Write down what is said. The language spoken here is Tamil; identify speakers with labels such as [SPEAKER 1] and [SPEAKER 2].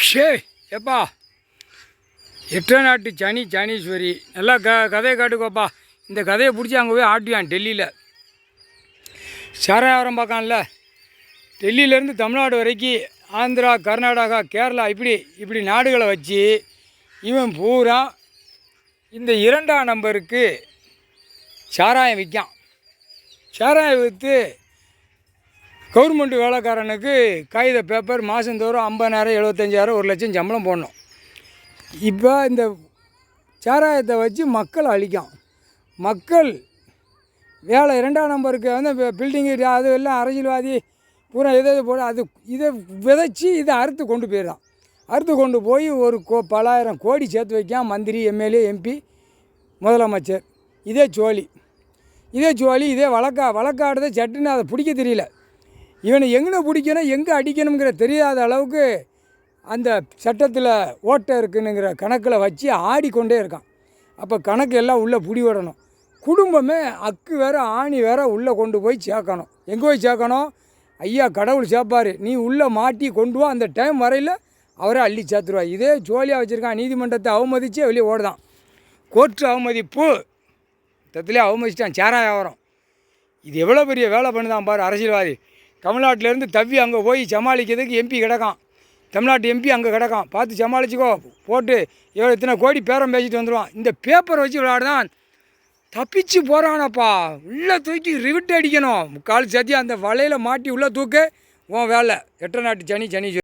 [SPEAKER 1] ஷே ஏப்பா எட்ட நாட்டு சனீஸ்வரி நல்லா கதையை காட்டுக்கோப்பா. இந்த கதையை பிடிச்சி அங்கே போய் ஆட்டுவான் டெல்லியில். சாராயாரம் பார்க்கான்ல, டெல்லியிலேருந்து தமிழ்நாடு வரைக்கும் ஆந்திரா, கர்நாடகா, கேரளா இப்படி நாடுகளை வச்சு இவன் பூரா இந்த 2ஆம் நம்பருக்கு சாராயம் விற்கான். சாராயம் விற்று கவர்மெண்ட் வேலைக்காரனுக்கு காகித பேப்பர் மாதந்தோறும் 50,000 75,000 1,00,000 சம்பளம் போடணும். இப்போ இந்த சாராயத்தை வச்சு மக்கள் அழிக்கும். மக்கள் வேலை 2ஆம் நம்பருக்கு வந்து பில்டிங்கு அது எல்லாம் அரசியல்வாதி பூரா எது போட இதை விதைச்சி இதை அறுத்து கொண்டு போயிடலாம். அறுத்து கொண்டு போய் ஒரு பலாயிரம் கோடி சேர்த்து வைக்கான். மந்திரி, எம்எல்ஏ, எம்பி, முதலமைச்சர். இதே ஜோலி இதே வழக்காடுறத சட்டுன்னு அதை பிடிக்க தெரியல. இவனை எங்கே பிடிக்கணும் எங்கே அடிக்கணுங்கிற தெரியாத அளவுக்கு அந்த சட்டத்தில் ஓட்டை இருக்குனுங்கிற கணக்கில் வச்சு ஆடிக்கொண்டே இருக்கான். அப்போ கணக்கு எல்லாம் உள்ளே பிடி விடணும். குடும்பமே அக்கு வேறு ஆணி வேறு உள்ளே கொண்டு போய் சேர்க்கணும். எங்கே போய் சேர்க்கணும்? ஐயா கடவுள் சேர்ப்பார், நீ உள்ளே மாட்டி கொண்டு வா. அந்த டைம் வரையில் அவரே அள்ளி சேர்த்துருவா. இதே ஜோலியாக வச்சுருக்கான். நீதிமன்றத்தை அவமதித்து வெளியே ஓடுதான். கோர்ட்டு அவமதிப்பு தத்துலேயே அவமதிச்சிட்டான். சாராய வியாபாரம். இது எவ்வளோ பெரிய வேலை பண்ணுதான் பாரு அரசியல்வாதி. தமிழ்நாட்டிலேருந்து தவ்வி அங்கே போய் சமாளிக்கிறதுக்கு எம்பி கிடக்கான். தமிழ்நாட்டு எம்பி அங்கே கிடக்கான். பார்த்து சமாளிச்சுக்கோ. போட்டு இத்தனை கோடி பேரம் பேசிட்டு வந்துடுவான். இந்த பேப்பரை வச்சு விளையாடுதான் தப்பிச்சு போகிறானப்பா. உள்ளே தூக்கி ரிவிட்டு அடிக்கணும். 3/4 சத்தி அந்த வலையில் மாட்டி உள்ளே தூக்க உன் வேலை. 8 நாட்டு சனீஸ்வரி.